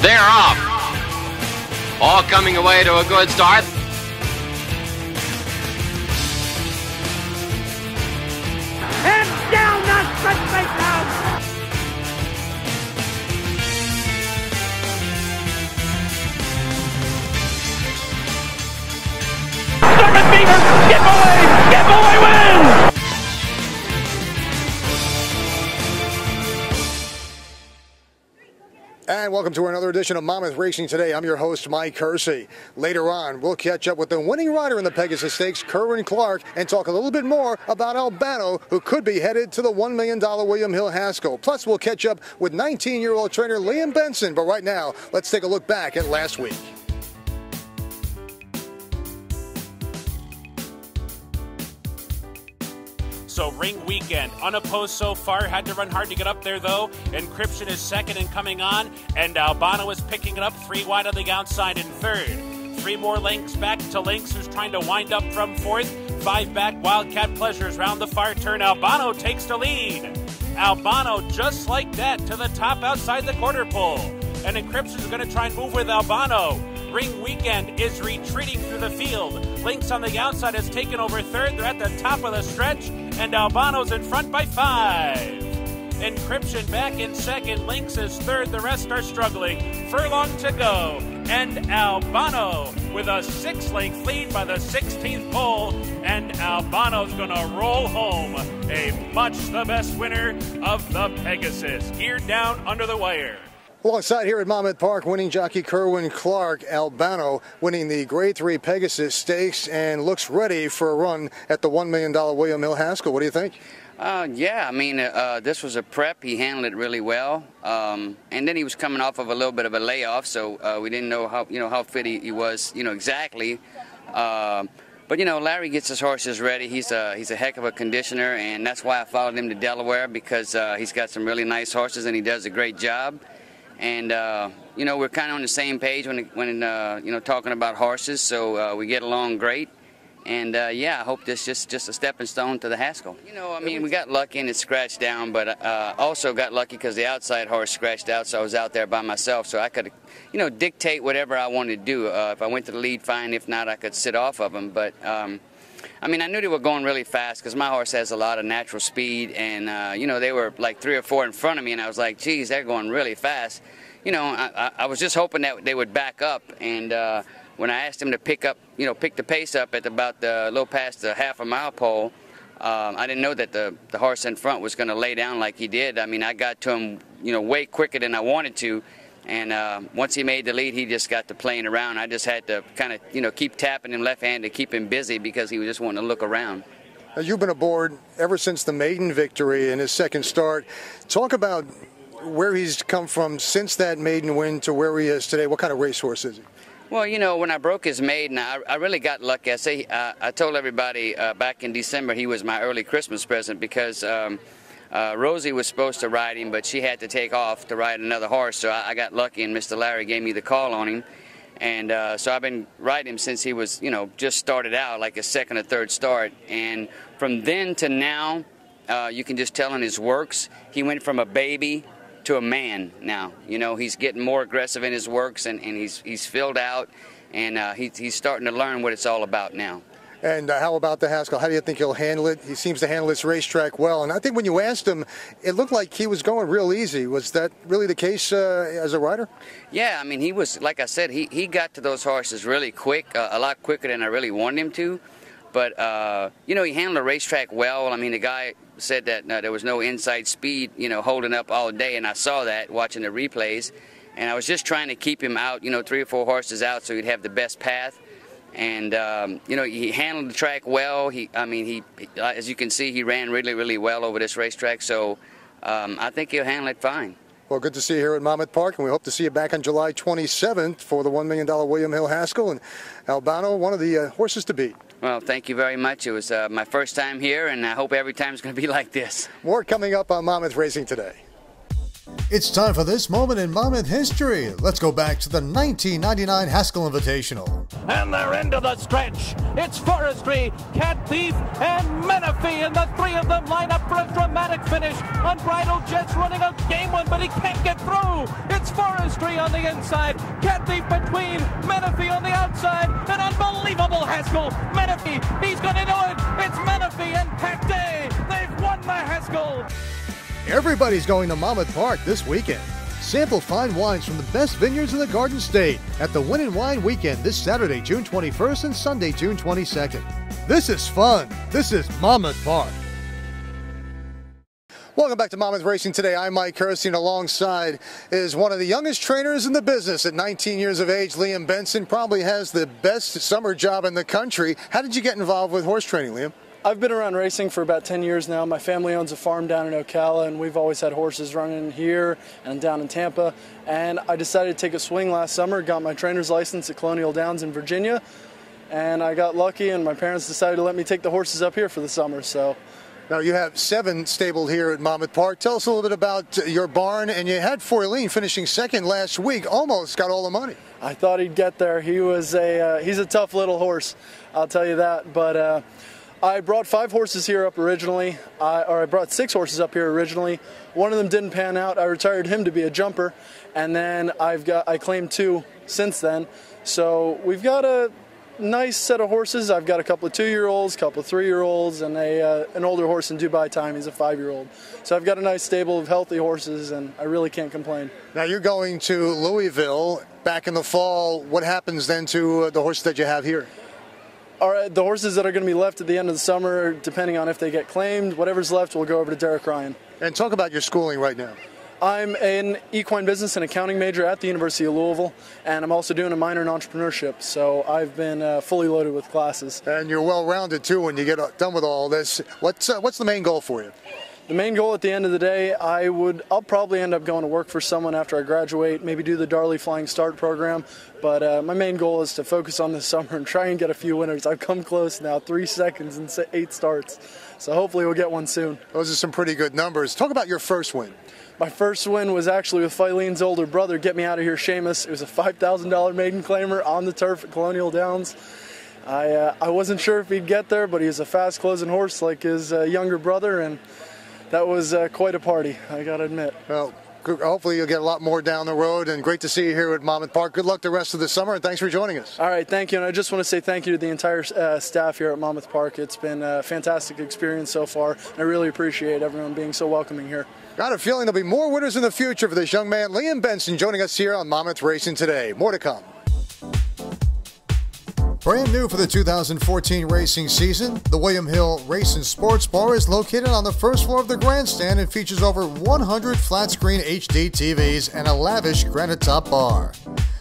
They're off. All coming away to a good start. And down that stretch they come. Serpent Beaver, Giveaway wins! And welcome to another edition of Monmouth Racing Today. I'm your host, Mike Curci. Later on, we'll catch up with the winning rider in the Pegasus Stakes, Curci Clark, and talk a little bit more about Albano, who could be headed to the $1 million William Hill Haskell. Plus, we'll catch up with 19-year-old trainer Liam Benson. But right now, let's take a look back at last week. So ring weekend, unopposed so far, had to run hard to get up there though. Encryption is second and coming on, and Albano is picking it up 3 wide on the outside in third. 3 more lengths back to Lynx, who's trying to wind up from fourth. 5 back, Wildcat Pleasures round the far turn. Albano takes the lead. Albano just like that to the top outside the quarter pole. And Encryption is going to try and move with Albano. Ring Weekend is retreating through the field. Lynx on the outside has taken over third. They're at the top of the stretch, and Albano's in front by 5. Encryption back in second. Lynx is third. The rest are struggling. Furlong to go. And Albano with a 6-length lead by the 16th pole. And Albano's going to roll home a much the best winner of the Pegasus. Geared down under the wire. Alongside here at Monmouth Park, winning jockey Curci Clark, Albano winning the Grade 3 Pegasus Stakes and looks ready for a run at the $1 million William Hill Haskell. What do you think? Yeah, I mean, this was a prep. He handled it really well, and then he was coming off of a little bit of a layoff, so we didn't know how fit he was, exactly. But Larry gets his horses ready. He's a heck of a conditioner, and that's why I followed him to Delaware, because he's got some really nice horses and he does a great job. And we're kind of on the same page when talking about horses, so we get along great. And I hope this is just a stepping stone to the Haskell. We got lucky and it scratched down, but also got lucky because the outside horse scratched out, so I was out there by myself, so I could, dictate whatever I wanted to do. If I went to the lead, fine. If not, I could sit off of them. But I knew they were going really fast because my horse has a lot of natural speed, and they were like 3 or 4 in front of me, and I was like, geez, they're going really fast. I was just hoping that they would back up, and when I asked them to pick the pace up at about the little past the half-a-mile pole, I didn't know that the horse in front was going to lay down like he did. I got to him, way quicker than I wanted to. And once he made the lead, he just got to playing around. I just had to kind of, keep tapping him left hand to keep him busy because he was just wanting to look around. Now, you've been aboard ever since the maiden victory in his second start. Talk about where he's come from since that maiden win to where he is today. What kind of racehorse is he? Well, when I broke his maiden, I really got lucky. I told everybody back in December he was my early Christmas present because Rosie was supposed to ride him, but she had to take off to ride another horse, so I got lucky, and Mr. Larry gave me the call on him. And so I've been riding him since he was, just started out, like his second or third start. And from then to now, you can just tell in his works, he went from a baby to a man now. He's getting more aggressive in his works, and he's filled out, and he's starting to learn what it's all about now. And how about the Haskell? How do you think he'll handle it? He seems to handle this racetrack well. And I think when you asked him, it looked like he was going real easy. Was that really the case as a rider? Yeah, he was, like I said, he got to those horses really quick, a lot quicker than I really wanted him to. But, he handled the racetrack well. The guy said that there was no inside speed, holding up all day, and I saw that watching the replays. And I was just trying to keep him out, 3 or 4 horses out so he'd have the best path. And, he handled the track well. He, as you can see, he ran really, really well over this racetrack. So I think he'll handle it fine. Well, good to see you here at Monmouth Park, and we hope to see you back on July 27th for the $1 million William Hill Haskell. And Albano, one of the horses to beat. Well, thank you very much. It was my first time here, and I hope every time is going to be like this. More coming up on Monmouth Racing Today. It's time for this moment in Monmouth history. Let's go back to the 1999 Haskell Invitational. And they're into the stretch. It's Forestry, Cat Thief, and Menifee, and the three of them line up for a dramatic finish. Unbridled Jet's running a game one, but he can't get through. It's Forestry on the inside, Cat Thief between, Menifee on the outside, an unbelievable Haskell. Menifee, he's going to do it. It's Menifee and Pack Day. They've won the Haskell. Everybody's going to Monmouth Park this weekend. Sample fine wines from the best vineyards in the Garden State at the Win and Wine Weekend this Saturday, June 21st and Sunday, June 22nd. This is fun. This is Monmouth Park. Welcome back to Monmouth Racing Today. I'm Mike Curci, and alongside is one of the youngest trainers in the business at 19 years of age, Liam Benson. Probably has the best summer job in the country. How did you get involved with horse training, Liam? I've been around racing for about 10 years now. My family owns a farm down in Ocala, and we've always had horses running here and down in Tampa. And I decided to take a swing last summer, got my trainer's license at Colonial Downs in Virginia, and I got lucky, and my parents decided to let me take the horses up here for the summer. So. Now, you have 7 stabled here at Monmouth Park. Tell us a little bit about your barn, and you had Foyleen finishing second last week, almost got all the money. I thought he'd get there. He's a tough little horse, I'll tell you that. But I brought 5 horses here up originally, I brought 6 horses up here originally. One of them didn't pan out. I retired him to be a jumper, and then I claimed 2 since then. So we've got a nice set of horses. I've got a couple of 2-year-olds, a couple of 3-year-olds, and an older horse in Dubai time. He's a 5-year-old. So I've got a nice stable of healthy horses, and I really can't complain. Now you're going to Louisville back in the fall. What happens then to the horses that you have here? All right, the horses that are going to be left at the end of the summer, depending on if they get claimed, whatever's left will go over to Derek Ryan. And talk about your schooling right now. I'm an equine business and accounting major at the University of Louisville, and I'm also doing a minor in entrepreneurship, so I've been fully loaded with classes. And you're well-rounded, too, when you get done with all this. What's the main goal for you? The main goal at the end of the day, I'll probably end up going to work for someone after I graduate, maybe do the Darley Flying Start program, but my main goal is to focus on this summer and try and get a few winners. I've come close now, 3 seconds and 8 starts, so hopefully we'll get one soon. Those are some pretty good numbers. Talk about your first win. My first win was actually with Foyleen's older brother, Get Me Out of Here, Seamus. It was a $5,000 maiden claimer on the turf at Colonial Downs. I wasn't sure if he'd get there, but he was a fast closing horse like his younger brother, and that was quite a party, I got to admit. Well, hopefully you'll get a lot more down the road, and great to see you here at Monmouth Park. Good luck the rest of the summer, and thanks for joining us. All right, thank you, and I just want to say thank you to the entire staff here at Monmouth Park. It's been a fantastic experience so far, and I really appreciate everyone being so welcoming here. Got a feeling there'll be more winners in the future for this young man, Liam Benson, joining us here on Monmouth Racing Today. More to come. Brand new for the 2014 racing season, the William Hill Race and Sports Bar is located on the first floor of the grandstand and features over 100 flat-screen HD TVs and a lavish granite top bar.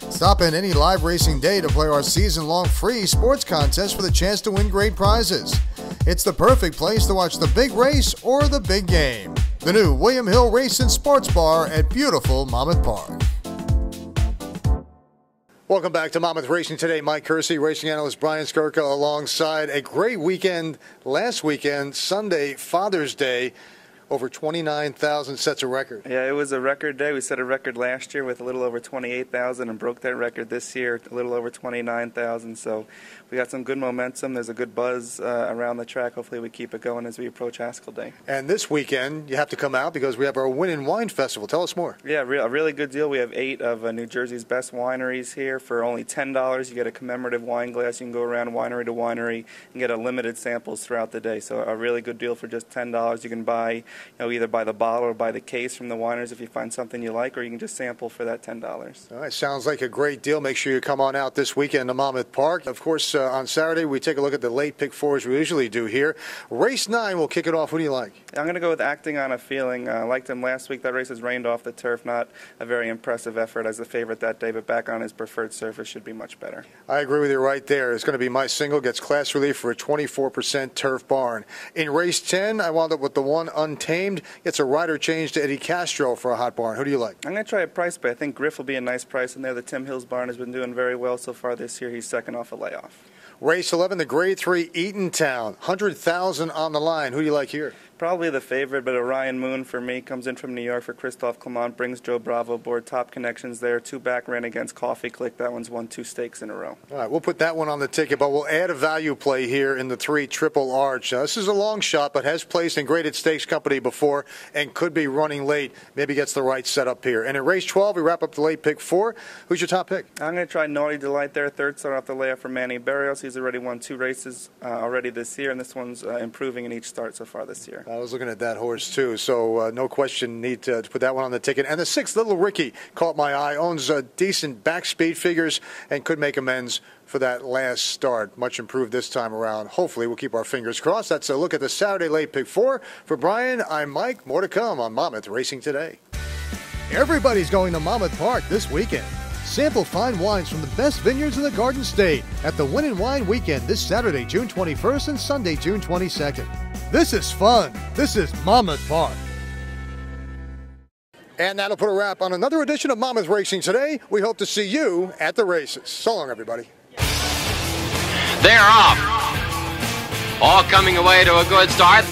Stop in any live racing day to play our season-long free sports contest with a chance to win great prizes. It's the perfect place to watch the big race or the big game. The new William Hill Race and Sports Bar at beautiful Monmouth Park. Welcome back to Monmouth Racing Today. Mike Curci, racing analyst Brian Skirka, alongside a great weekend last weekend, Sunday, Father's Day. Over 29,000 sets a record. Yeah, it was a record day. We set a record last year with a little over 28,000 and broke that record this year, a little over 29,000. So we got some good momentum. There's a good buzz around the track. Hopefully we keep it going as we approach Haskell Day. And this weekend you have to come out because we have our Win and Wine Festival. Tell us more. Yeah, a really good deal. We have 8 of New Jersey's best wineries here for only $10. You get a commemorative wine glass. You can go around winery to winery and get unlimited samples throughout the day. So a really good deal for just $10. You can buy either by the bottle or by the case from the wineries if you find something you like, or you can just sample for that $10. All right, sounds like a great deal. Make sure you come on out this weekend to Monmouth Park. Of course, on Saturday we take a look at the late pick 4s we usually do here. Race 9 will kick it off. Who do you like? I'm going to go with Acting on a Feeling. I liked him last week. That race has rained off the turf. Not a very impressive effort as the favorite that day, but back on his preferred surface should be much better. I agree with you right there. It's going to be my single. Gets class relief for a 24% turf barn. In race 10, I wound up with the one Untamed. Gets a rider change to Eddie Castro for a hot barn. Who do you like? I'm going to try a price bet. I think Griff will be a nice price in there. The Tim Hills barn has been doing very well so far this year. He's second off a layoff. Race 11, the Grade 3 Eatontown. 100,000 on the line. Who do you like here? Probably the favorite, but Orion Moon for me comes in from New York for Christophe Clement, brings Joe Bravo aboard. Top connections there. 2 back ran against Coffee Click. That one's won 2 stakes in a row. All right, we'll put that one on the ticket, but we'll add a value play here in the 3 Triple Arch. This is a long shot, but has placed in graded stakes company before and could be running late. Maybe gets the right setup here. And in race 12, we wrap up the late pick 4. Who's your top pick? I'm going to try Naughty Delight there. Third start off the layoff for Manny Barrios. He's already won 2 races already this year, and this one's improving in each start so far this year. I was looking at that horse too, so no question need to put that one on the ticket. And the 6th, Little Ricky, caught my eye, owns decent back speed figures and could make amends for that last start. Much improved this time around. Hopefully we'll keep our fingers crossed. That's a look at the Saturday late pick 4. For Brian, I'm Mike. More to come on Monmouth Racing Today. Everybody's going to Monmouth Park this weekend. Sample fine wines from the best vineyards in the Garden State at the Win and Wine Weekend this Saturday, June 21st and Sunday, June 22nd. This is fun. This is Monmouth Park. And that'll put a wrap on another edition of Monmouth Racing Today. We hope to see you at the races. So long, everybody. They're off. All coming away to a good start.